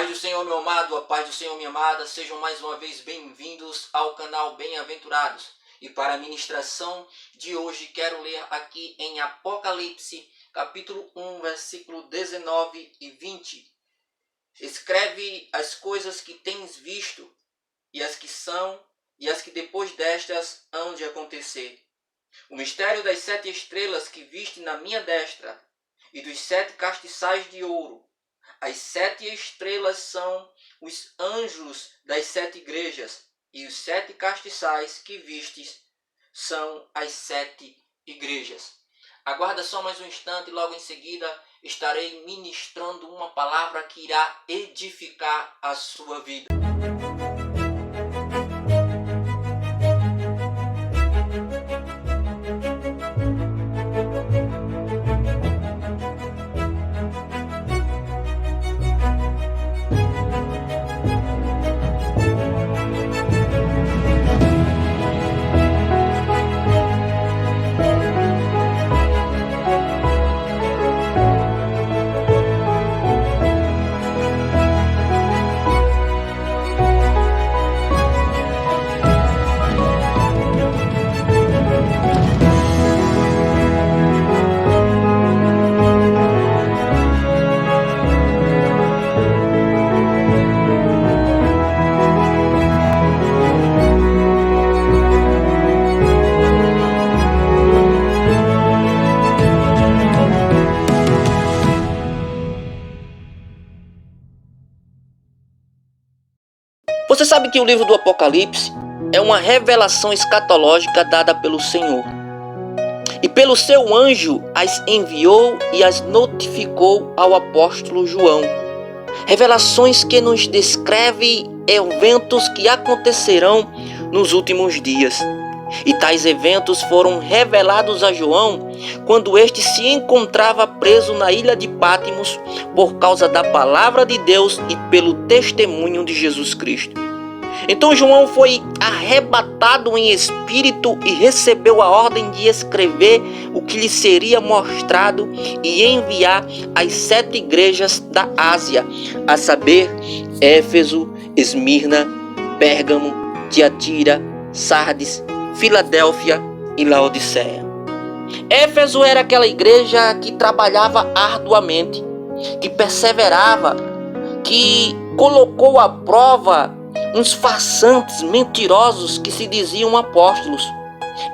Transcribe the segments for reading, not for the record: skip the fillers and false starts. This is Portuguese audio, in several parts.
paz do Senhor, meu amado, a paz do Senhor, minha amada, sejam mais uma vez bem-vindos ao canal Bem-Aventurados. E para a ministração de hoje, quero ler aqui em Apocalipse, capítulo 1, versículo 19 e 20. Escreve as coisas que tens visto, e as que são, e as que depois destas hão de acontecer. O mistério das 7 estrelas que viste na minha destra, e dos 7 castiçais de ouro. As 7 estrelas são os anjos das 7 igrejas, e os 7 castiçais que vistes são as 7 igrejas. Aguarda só mais um instante, logo em seguida estarei ministrando uma palavra que irá edificar a sua vida. Você sabe que o livro do Apocalipse é uma revelação escatológica dada pelo Senhor. E pelo seu anjo as enviou e as notificou ao apóstolo João. Revelações que nos descrevem eventos que acontecerão nos últimos dias. E tais eventos foram revelados a João quando este se encontrava preso na ilha de Patmos por causa da palavra de Deus e pelo testemunho de Jesus Cristo. Então João foi arrebatado em espírito e recebeu a ordem de escrever o que lhe seria mostrado e enviar às 7 igrejas da Ásia, a saber, Éfeso, Esmirna, Pérgamo, Tiatira, Sardes, Filadélfia e Laodiceia. Éfeso era aquela igreja que trabalhava arduamente, que perseverava, que colocou à prova uns farsantes mentirosos que se diziam apóstolos.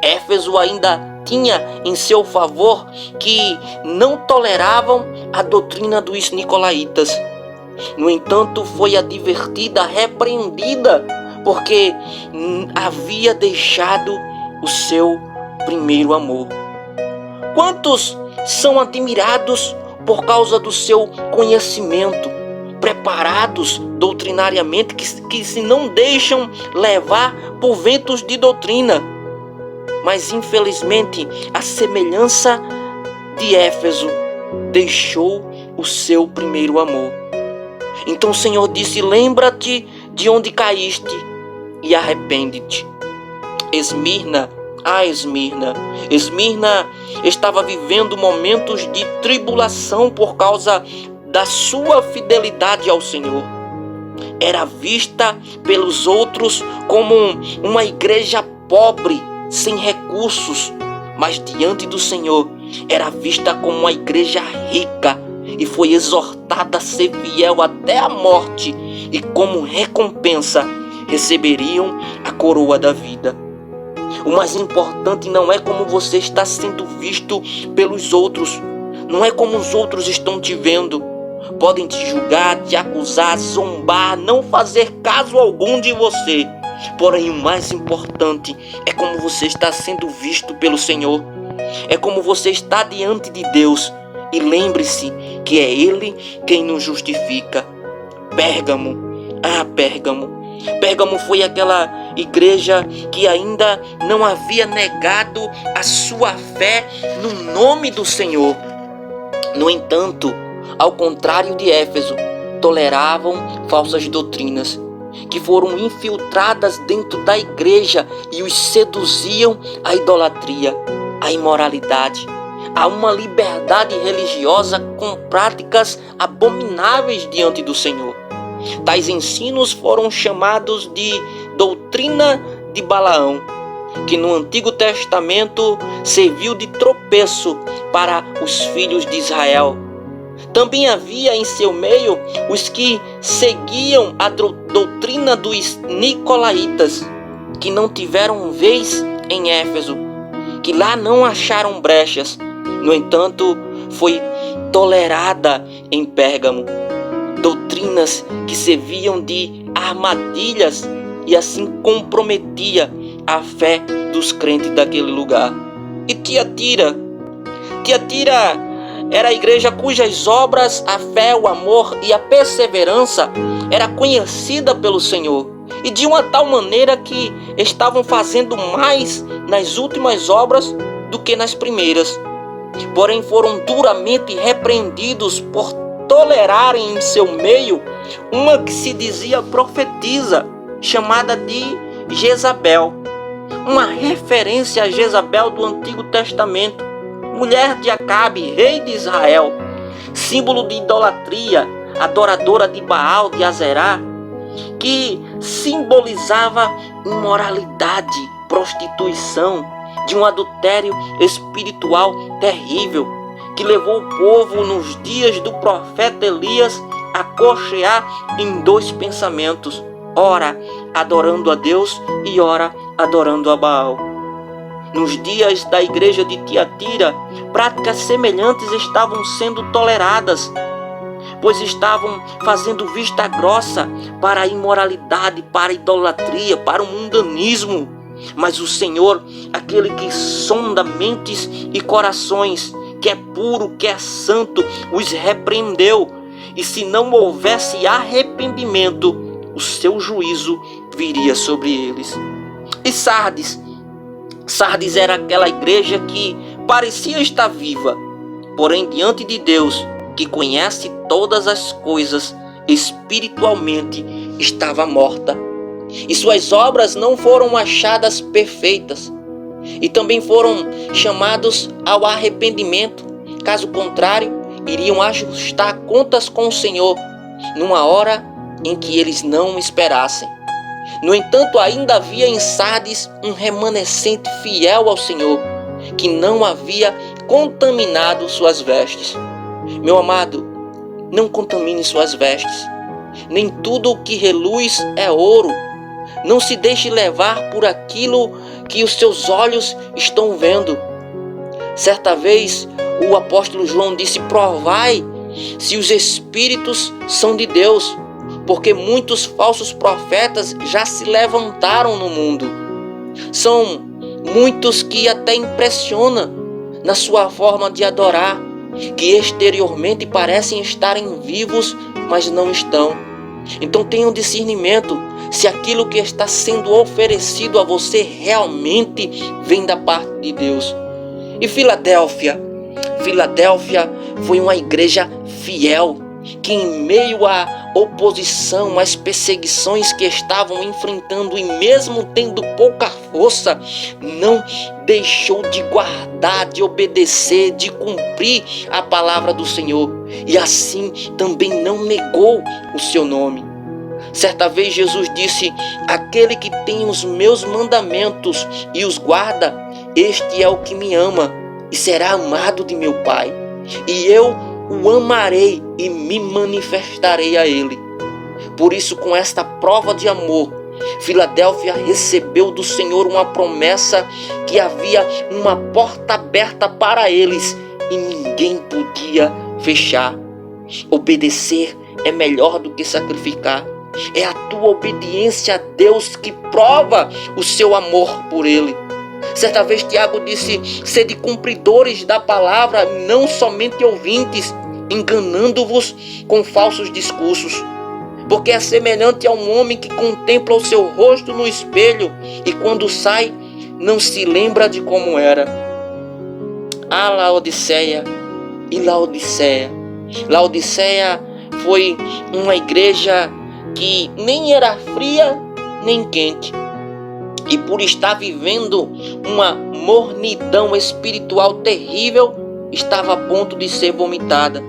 Éfeso ainda tinha em seu favor que não toleravam a doutrina dos nicolaítas. No entanto, foi advertida, repreendida, porque havia deixado o seu primeiro amor. Quantos são admirados por causa do seu conhecimento, preparados doutrinariamente, que se não deixam levar por ventos de doutrina. Mas infelizmente a semelhança de Éfeso deixou o seu primeiro amor. Então o Senhor disse: lembra-te de onde caíste e arrepende-te. Esmirna estava vivendo momentos de tribulação por causa da sua fidelidade ao Senhor. Era vista pelos outros como uma igreja pobre, sem recursos, mas diante do Senhor era vista como uma igreja rica e foi exortada a ser fiel até a morte, e como recompensa receberiam a coroa da vida. O mais importante não é como você está sendo visto pelos outros, não é como os outros estão te vendo. Podem te julgar, te acusar, zombar, não fazer caso algum de você. Porém, o mais importante é como você está sendo visto pelo Senhor. É como você está diante de Deus. E lembre-se que é Ele quem nos justifica. Pérgamo. Pérgamo foi aquela igreja que ainda não havia negado a sua fé no nome do Senhor. No entanto, ao contrário de Éfeso, toleravam falsas doutrinas que foram infiltradas dentro da igreja e os seduziam à idolatria, à imoralidade, a uma liberdade religiosa com práticas abomináveis diante do Senhor. Tais ensinos foram chamados de doutrina de Balaão, que no Antigo Testamento serviu de tropeço para os filhos de Israel. Também havia em seu meio os que seguiam a doutrina dos nicolaítas, que não tiveram vez em Éfeso, que lá não acharam brechas. No entanto, foi tolerada em Pérgamo. Doutrinas que serviam de armadilhas e assim comprometia a fé dos crentes daquele lugar. E Tiatira era a igreja cujas obras, a fé, o amor e a perseverança era conhecida pelo Senhor, e de uma tal maneira que estavam fazendo mais nas últimas obras do que nas primeiras. Porém foram duramente repreendidos por tolerarem em seu meio uma que se dizia profetisa, chamada de Jezabel, uma referência a Jezabel do Antigo Testamento, mulher de Acabe, rei de Israel, símbolo de idolatria, adoradora de Baal, de Azerá, que simbolizava imoralidade, prostituição, de um adultério espiritual terrível, que levou o povo nos dias do profeta Elias a cochear em dois pensamentos, ora adorando a Deus e ora adorando a Baal. Nos dias da igreja de Tiatira, práticas semelhantes estavam sendo toleradas, pois estavam fazendo vista grossa para a imoralidade, para a idolatria, para o mundanismo. Mas o Senhor, aquele que sonda mentes e corações, que é puro, que é santo, os repreendeu. E se não houvesse arrependimento, o seu juízo viria sobre eles. E Sardes era aquela igreja que parecia estar viva, porém diante de Deus, que conhece todas as coisas, espiritualmente estava morta. E suas obras não foram achadas perfeitas, e também foram chamados ao arrependimento. Caso contrário, iriam ajustar contas com o Senhor numa hora em que eles não esperassem. No entanto, ainda havia em Sardes um remanescente fiel ao Senhor, que não havia contaminado suas vestes. Meu amado, não contamine suas vestes. Nem tudo o que reluz é ouro. Não se deixe levar por aquilo que os seus olhos estão vendo. Certa vez, o apóstolo João disse: provai se os espíritos são de Deus, porque muitos falsos profetas já se levantaram no mundo. São muitos que até impressionam na sua forma de adorar, que exteriormente parecem estarem vivos, mas não estão. Então tenham discernimento se aquilo que está sendo oferecido a você realmente vem da parte de Deus. E Filadélfia foi uma igreja fiel, que em meio à oposição, às perseguições que estavam enfrentando, e mesmo tendo pouca força, não deixou de guardar, de obedecer, de cumprir a palavra do Senhor, e assim também não negou o seu nome. Certa vez Jesus disse: aquele que tem os meus mandamentos e os guarda, este é o que me ama e será amado de meu Pai, e eu o amarei e me manifestarei a ele. Por isso, com esta prova de amor, Filadélfia recebeu do Senhor uma promessa que havia uma porta aberta para eles e ninguém podia fechar. Obedecer é melhor do que sacrificar. É a tua obediência a Deus que prova o seu amor por Ele. Certa vez Tiago disse: sede cumpridores da palavra, não somente ouvintes, enganando-vos com falsos discursos. Porque é semelhante a um homem que contempla o seu rosto no espelho e quando sai, não se lembra de como era. A Laodiceia e Laodiceia. Laodiceia foi uma igreja que nem era fria nem quente, e por estar vivendo uma mornidão espiritual terrível, estava a ponto de ser vomitada.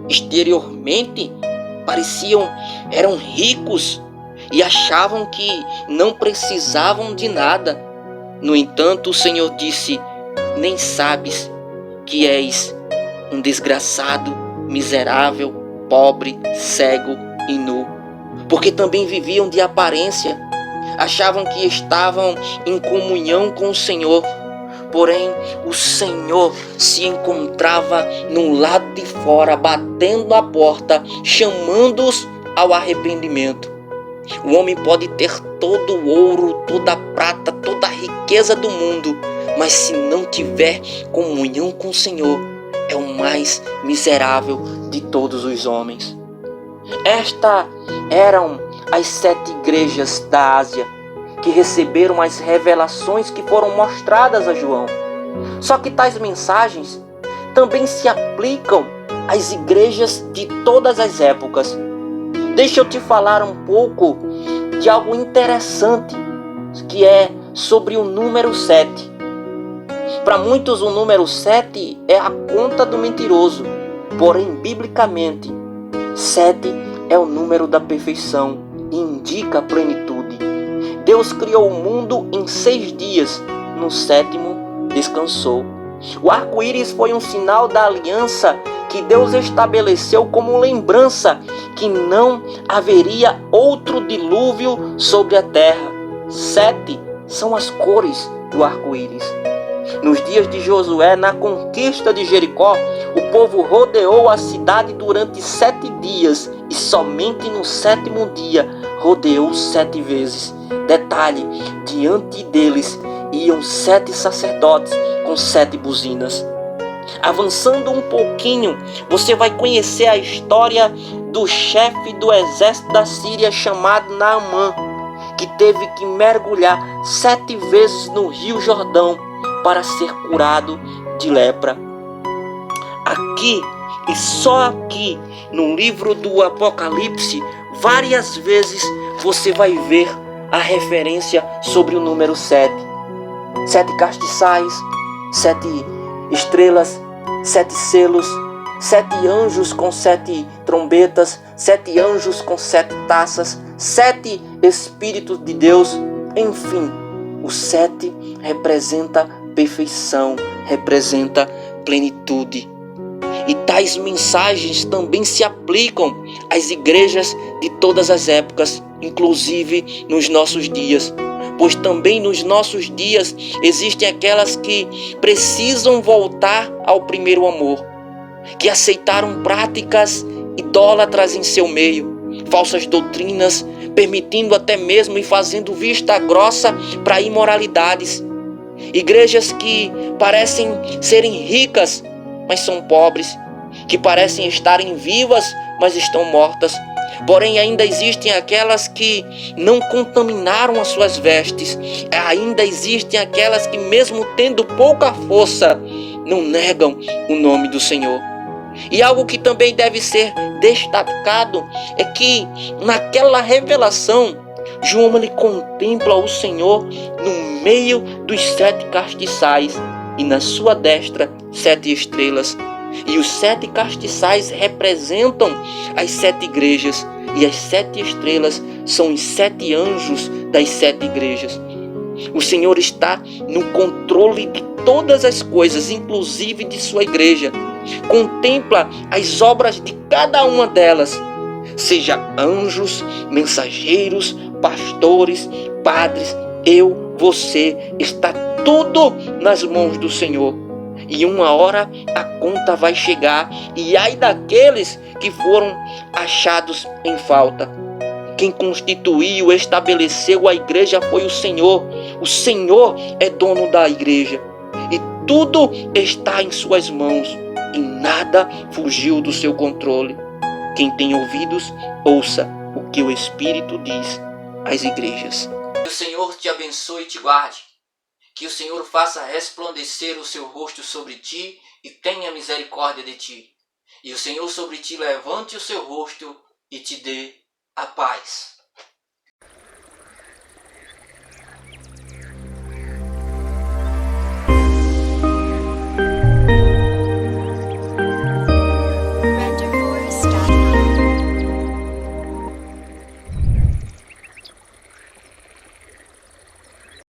Exteriormente eram ricos e achavam que não precisavam de nada. No entanto, o Senhor disse: nem sabes que és um desgraçado, miserável, pobre, cego e nu. Porque também viviam de aparência, achavam que estavam em comunhão com o Senhor. Porém, o Senhor se encontrava no lado de fora, batendo a porta, chamando-os ao arrependimento. O homem pode ter todo o ouro, toda a prata, toda a riqueza do mundo, mas se não tiver comunhão com o Senhor, é o mais miserável de todos os homens. Estas eram as 7 igrejas da Ásia que receberam as revelações que foram mostradas a João. Só que tais mensagens também se aplicam às igrejas de todas as épocas. Deixa eu te falar um pouco de algo interessante, que é sobre o número 7. Para muitos o número 7 é a conta do mentiroso, porém biblicamente 7 é o número da perfeição e indica a plenitude. Deus criou o mundo em 6 dias, no 7º descansou. O arco-íris foi um sinal da aliança que Deus estabeleceu como lembrança que não haveria outro dilúvio sobre a terra. 7 são as cores do arco-íris. Nos dias de Josué, na conquista de Jericó, o povo rodeou a cidade durante 7 dias e somente no 7º dia rodeou 7 vezes. Detalhe, diante deles iam 7 sacerdotes com 7 buzinas. Avançando um pouquinho, você vai conhecer a história do chefe do exército da Síria chamado Naamã, que teve que mergulhar 7 vezes no Rio Jordão para ser curado de lepra. Aqui e só aqui no livro do Apocalipse, várias vezes você vai ver a referência sobre o número 7. 7 castiçais, 7 estrelas, 7 selos, 7 anjos com 7 trombetas, 7 anjos com 7 taças, 7 Espíritos de Deus. Enfim, o 7 representa perfeição, representa plenitude. E tais mensagens também se aplicam às igrejas de todas as épocas, inclusive nos nossos dias. Pois também nos nossos dias existem aquelas que precisam voltar ao primeiro amor, que aceitaram práticas idólatras em seu meio, falsas doutrinas, permitindo até mesmo e fazendo vista grossa para imoralidades. Igrejas que parecem serem ricas, mas são pobres, que parecem estarem vivas, mas estão mortas. Porém, ainda existem aquelas que não contaminaram as suas vestes. Ainda existem aquelas que, mesmo tendo pouca força, não negam o nome do Senhor. E algo que também deve ser destacado é que naquela revelação, João ele contempla o Senhor no meio dos 7 castiçais e na sua destra 7 estrelas. E os 7 castiçais representam as 7 igrejas e as 7 estrelas são os 7 anjos das 7 igrejas. O Senhor está no controle de todas as coisas, inclusive de sua igreja. Contempla as obras de cada uma delas, seja anjos, mensageiros, pastores, padres, você, está tudo nas mãos do Senhor. E uma hora a conta vai chegar, e ai daqueles que foram achados em falta. Quem constituiu, estabeleceu a igreja foi o Senhor. O Senhor é dono da igreja. E tudo está em suas mãos. E nada fugiu do seu controle. Quem tem ouvidos, ouça o que o Espírito diz às igrejas. Que o Senhor te abençoe e te guarde. Que o Senhor faça resplandecer o seu rosto sobre ti e tenha misericórdia de ti. E o Senhor sobre ti levante o seu rosto e te dê a paz.